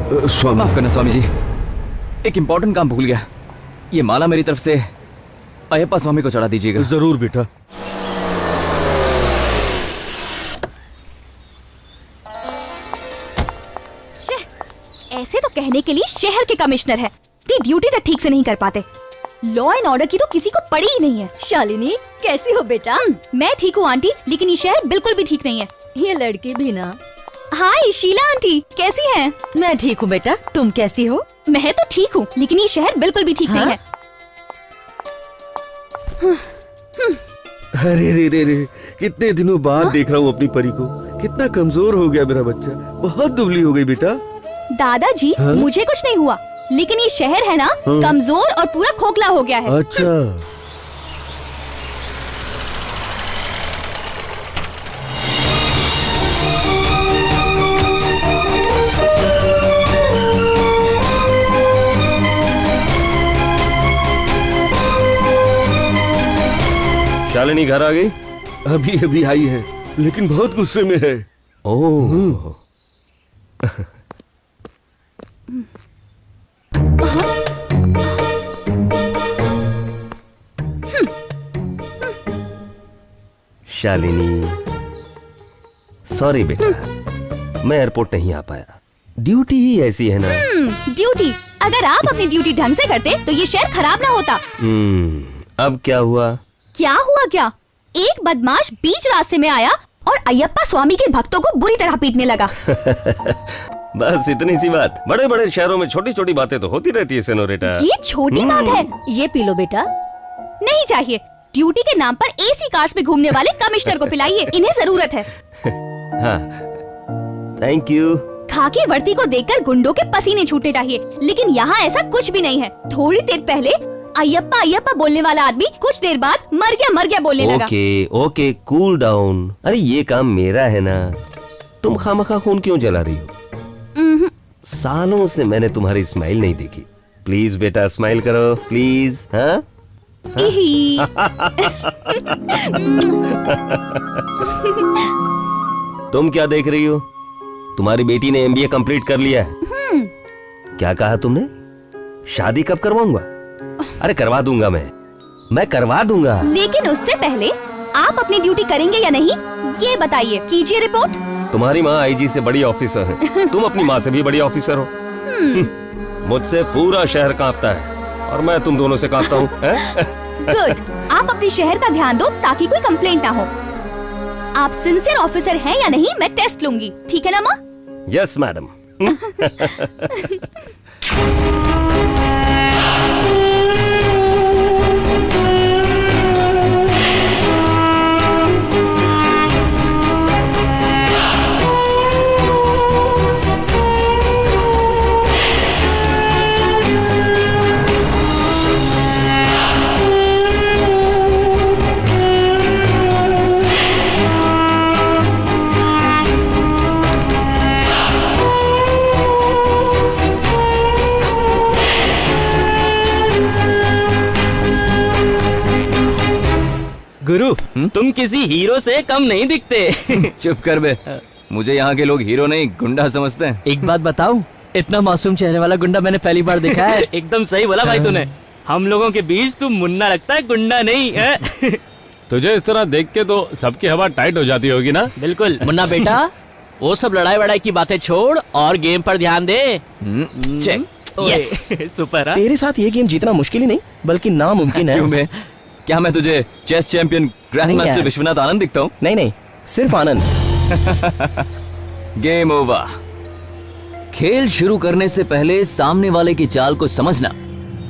स्वामी, माफ करना स्वामी जी, एक इम्पोर्टेंट काम भूल गया। ये माला मेरी तरफ से अयप्पा स्वामी को चढ़ा दीजिएगा। जरूर बेटा। ऐसे तो कहने के लिए शहर के कमिश्नर है, अपनी ड्यूटी तक ठीक से नहीं कर पाते। लॉ एंड ऑर्डर की तो किसी को पड़ी ही नहीं है। शालिनी, कैसी हो बेटा? मैं ठीक हूँ आंटी, लेकिन ये शहर बिल्कुल भी ठीक नहीं है। ये लड़की भी ना। हाय शीला आंटी, कैसी हैं? मैं ठीक हूँ बेटा, तुम कैसी हो? मैं तो ठीक हूँ, लेकिन ये शहर बिल्कुल भी ठीक नहीं है। अरे रे रे रे, कितने दिनों बाद देख रहा हूँ अपनी परी को। कितना कमजोर हो गया मेरा बच्चा, बहुत दुबली हो गई बेटा। दादाजी, मुझे कुछ नहीं हुआ, लेकिन ये शहर है ना, कमजोर और पूरा खोखला हो गया है। अच्छा, शालिनी घर आ गई? अभी अभी आई है, लेकिन बहुत गुस्से में है। ओह, शालिनी, सॉरी बेटा, मैं एयरपोर्ट नहीं आ पाया। ड्यूटी ही ऐसी है ना। ड्यूटी? अगर आप अपनी ड्यूटी ढंग से करते तो ये शहर खराब ना होता। अब क्या हुआ? क्या हुआ क्या? एक बदमाश बीच रास्ते में आया और अयप्पा स्वामी के भक्तों को बुरी तरह पीटने लगा। बस इतनी सी बात। बड़े बड़े शहरों में छोटी छोटी बातें तो होती रहती है सेनोरिटा। ये छोटी बात है? ये पी लो बेटा। नहीं चाहिए। ड्यूटी के नाम पर एसी कार्स में घूमने वाले कमिश्नर को पिलाइए, इन्हें जरूरत है। हाँ, थैंक यू। खाकी वर्दी को देखकर गुंडों के पसीने छूटने चाहिए, लेकिन यहाँ ऐसा कुछ भी नहीं है। थोड़ी देर पहले अयप्पा अयप्पा बोलने वाला आदमी कुछ देर बाद मर गया बोलने लगा। Okay, cool down. अरे ये काम मेरा है ना, तुम खामखा खून क्यों जला रही हो? सालों से मैंने तुम्हारी स्माइल नहीं देखी। प्लीज बेटा स्माइल करो, प्लीज। हाँ? तुम क्या देख रही हो? तुम्हारी बेटी ने MBA कंप्लीट कर लिया है। क्या कहा तुमने? शादी कब करवाऊंगा? अरे करवा दूंगा, मैं करवा दूंगा। लेकिन उससे पहले आप अपनी ड्यूटी करेंगे या नहीं, ये बताइए। कीजिए रिपोर्ट। तुम्हारी माँ IG से बड़ी ऑफिसर है, तुम अपनी माँ से भी बड़ी ऑफिसर हो। मुझसे पूरा शहर कांपता है और मैं तुम दोनों से कांपता हूँ। गुड, आप अपने शहर का ध्यान दो ताकि कोई कंप्लेंट ना हो। आप सिंसियर ऑफिसर हैं या नहीं, मैं टेस्ट लूंगी, ठीक है ना माँ? Yes madam. गुरु, तुम किसी हीरो से कम नहीं दिखते। चुप कर बे। मुझे यहाँ के लोग हीरो नहीं गुंडा समझते हैं। एक बात बताऊं, इतना मासूम चेहरे वाला गुंडा मैंने पहली बार देखा है। एकदम सही बोला भाई तूने। हम लोगों के बीच तू मुन्ना लगता है, गुंडा नहीं है। तुझे इस तरह देख के तो सबकी हवा टाइट हो जाती होगी ना? बिल्कुल। मुन्ना बेटा, वो सब लड़ाई वड़ाई की बातें छोड़ और गेम पर ध्यान दे। चेक। Yes, super. तेरे साथ ये गेम जीतना मुश्किल ही नहीं बल्कि नामुमकिन है। क्यों बे? क्या मैं तुझे chess champion grand master Vishwanath Anand दिखता हूँ? नहीं, सिर्फ आनंद। Game over. खेल शुरू करने से पहले सामने वाले की चाल को समझना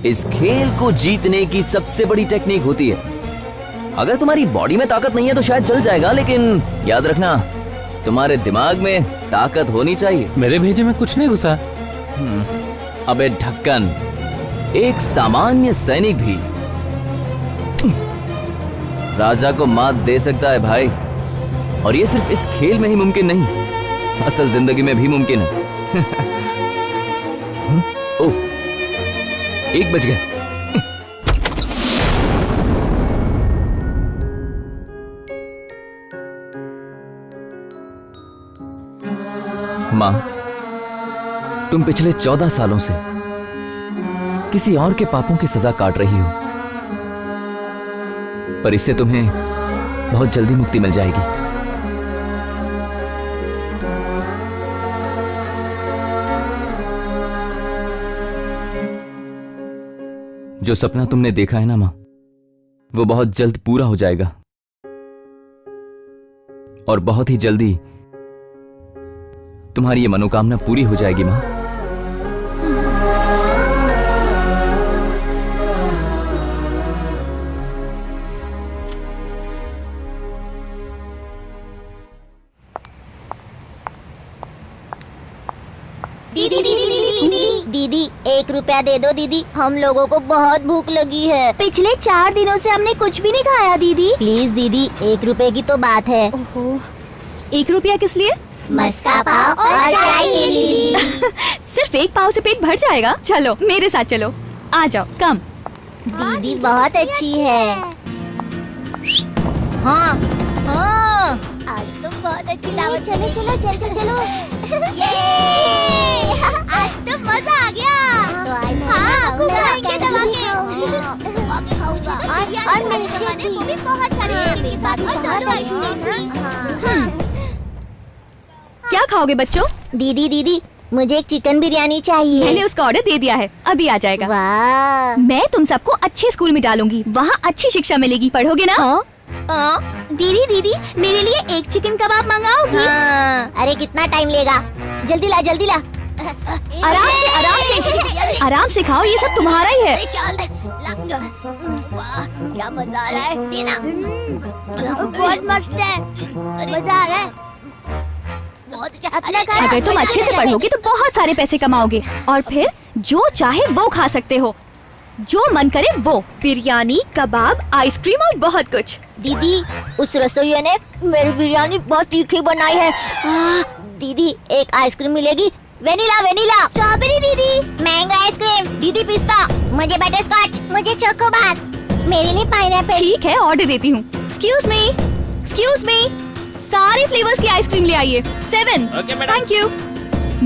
इस खेल को जीतने की सबसे बड़ी टेक्निक होती है। अगर तुम्हारी बॉडी में ताकत नहीं है तो शायद चल जाएगा, लेकिन याद रखना तुम्हारे दिमाग में ताकत होनी चाहिए। मेरे भेजे में कुछ नहीं घुसा। अबे ढक्कन, एक सामान्य सैनिक भी राजा को मात दे सकता है भाई। और ये सिर्फ इस खेल में ही मुमकिन नहीं, असल जिंदगी में भी मुमकिन है। ओह, 1 बज गया। माँ, तुम पिछले 14 सालों से किसी और के पापों की सजा काट रही हो, पर इससे तुम्हें बहुत जल्दी मुक्ति मिल जाएगी। जो सपना तुमने देखा है ना मां, वो बहुत जल्द पूरा हो जाएगा और बहुत ही जल्दी तुम्हारी ये मनोकामना पूरी हो जाएगी मां। दीदी दीदी दीदी दीदी दीदी 1 रुपया दे दो दीदी, हम लोगों को बहुत भूख लगी है। पिछले 4 दिनों से हमने कुछ भी नहीं खाया दीदी। प्लीज दीदी, 1 रुपए की तो बात है। ओहो, 1 रुपया किस लिए? मस्का पाव और चाय के लिए। सिर्फ 1 पाव से पेट भर जाएगा। चलो मेरे साथ चलो, आ जाओ, कम। दीदी बहुत अच्छी है। हाँ हाँ, आज तो बहुत अच्छी लाओ। चलो चलो जल्दी चलो। आज तो मजा आ गया। तो हाँ, खूब खाएंगे दबा के। और मिल्कशेक भी बहुत सारे के साथ और दो आइसक्रीम। क्या खाओगे बच्चों? दीदी दीदी, मुझे एक चिकन बिरयानी चाहिए। मैंने उसका ऑर्डर दे दिया है, अभी आ जाएगा। वाह, मैं तुम सबको अच्छे स्कूल में डालूंगी, वहाँ अच्छी शिक्षा मिलेगी। पढ़ोगे ना? दीदी दीदी, मेरे लिए 1 चिकन कबाब मंगाओगी? हाँ। अरे कितना टाइम लेगा? जल्दी ला जल्दी ला। आराम से आराम से आराम से खाओ, ये सब तुम्हारा ही है। क्या मजा आ रहा है, देना। बहुत मस्त है, मजा आ रहा है। अगर तुम अच्छे से पढ़ोगे तो बहुत सारे पैसे कमाओगे और फिर जो चाहे वो खा सकते हो, जो मन करे वो। बिरयानी, कबाब, आइसक्रीम और बहुत कुछ। दीदी, उस रसोइया ने मेरी बिरयानी बहुत तीखी बनाई है। दीदी, एक आइसक्रीम मिलेगी? Vanilla vanilla. स्ट्रॉबेरी दीदी। Mango ice cream. दीदी पिस्ता। मुझे बटर स्कॉच। मुझे चोकोबार। मेरे लिए पाइनएप्पल। ठीक है, ऑर्डर देती हूँ। एक्सक्यूज मी, सारे फ्लेवर्स की आइसक्रीम ले आइए। 7। Thank you.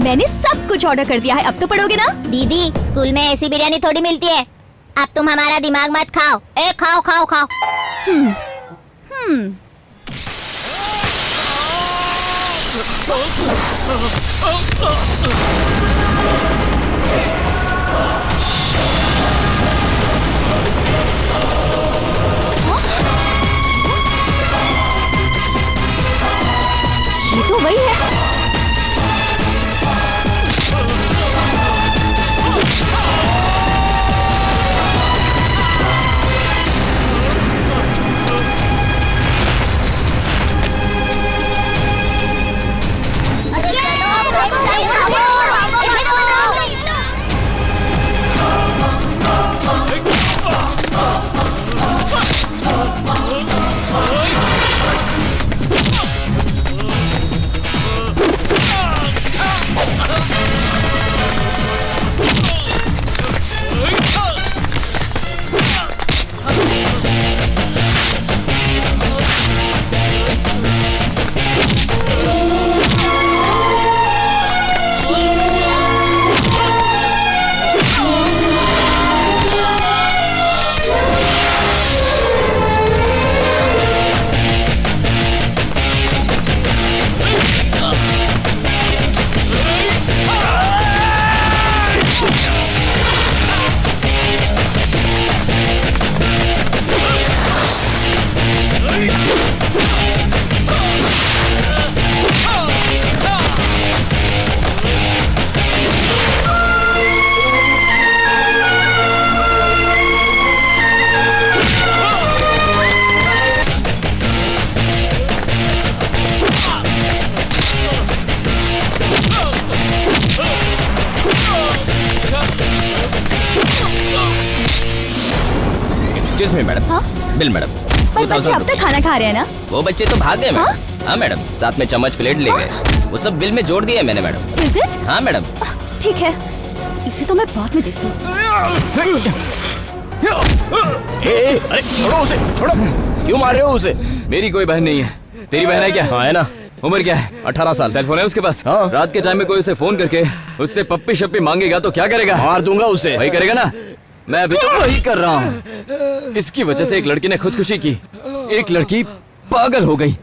मैंने सब कुछ ऑर्डर कर दिया है, अब तो पढ़ोगे ना? दीदी, स्कूल में ऐसी बिरयानी थोड़ी मिलती है। अब तुम हमारा दिमाग मत खाओ। खाओ खाओ खाओ। ये तो वही है। Excuse me madam. हाँ? Bill madam. पर बच्चे अब तक खाना खा रहे हैं ना? वो बच्चे तो भाग गए मैडम। हाँ मैडम, साथ में चम्मच प्लेट ले गए। वो सब बिल में जोड़ दिया मैंने मैडम। Is it? हाँ मैडम। ठीक है, इसे तो मैं बाद में देखती हूँ। अरे छोड़ो उसे, छोड़ो। क्यों मार रहे हो उसे? मेरी कोई बहन नहीं है। तेरी बहन है क्या? हाँ है ना। उम्र क्या है? 18 साल। सेल फोन है उसके पास? हाँ। रात के टाइम में कोई उसे फोन करके उससे पप्पी शप्पी मांगेगा तो क्या करेगा? मार दूंगा उसे। वही करेगा ना? मैं अभी तो वही कर रहा हूँ। इसकी वजह से एक लड़की ने खुदकुशी की, एक लड़की पागल हो गई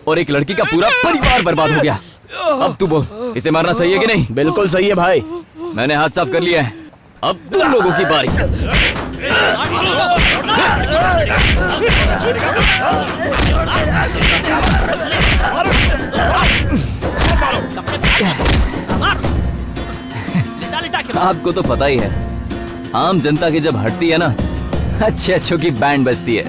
और एक लड़की का पूरा परिवार बर्बाद हो गया। अब तू बोल, इसे मारना सही है कि नहीं? बिल्कुल सही है भाई। मैंने हाथ साफ कर लिया है, अब तुम लोगों की बारी। आपको तो पता ही है, आम जनता की जब हटती है ना, अच्छे अच्छों की बैंड बजती है।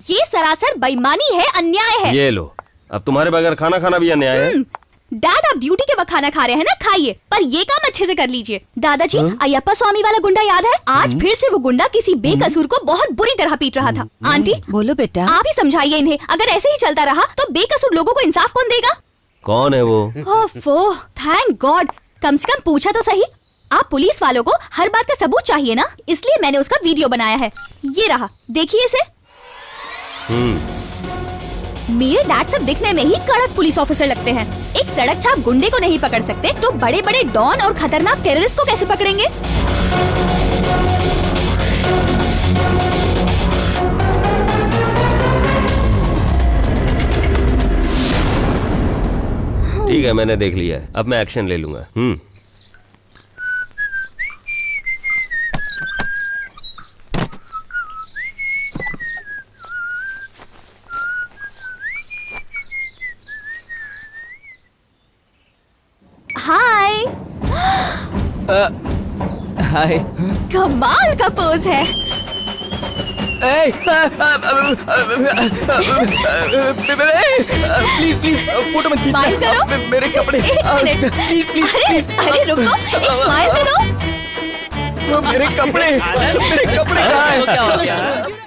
ये सरासर बेईमानी है, अन्याय है। ये लो, अब तुम्हारे बगैर खाना खाना भी अन्याय है। डैड, आप ड्यूटी के वक्त खाना खा रहे हैं ना, खाइए, पर ये काम अच्छे से कर लीजिए। दादाजी, अयप्पा स्वामी वाला गुंडा याद है? आज फिर से वो गुंडा किसी बेकसूर को बहुत बुरी तरह पीट रहा था। आंटी, बोलो बेटा। आप ही समझाइए इन्हें, अगर ऐसे ही चलता रहा तो बेकसूर लोगों को इंसाफ कौन देगा? कौन है वो? ओफो, थैंक गॉड, कम से कम पूछा तो सही। आप पुलिस वालों को हर बात का सबूत चाहिए ना, इसलिए मैंने उसका वीडियो बनाया है। ये रहा, देखिए इसे। मेरे डैड सब दिखने में ही कड़क पुलिस ऑफिसर लगते हैं। एक सड़क छाप गुंडे को नहीं पकड़ सकते तो बड़े बड़े डॉन और खतरनाक टेररिस्ट को कैसे पकड़ेंगे? ठीक है, मैंने देख लिया है, अब मैं एक्शन ले लूंगा। हाय, हाय। कमाल का पोज है। प्लीज प्लीज फोटो मत खींचना। स्माइल करो। मेरे कपड़े। एक मिनट। प्लीज प्लीज अरे, प्लीज। अरे रुको, एक स्माइल तो दो। मेरे कपड़े, मेरे कपड़े कहाँ हैं? क्या हो गया?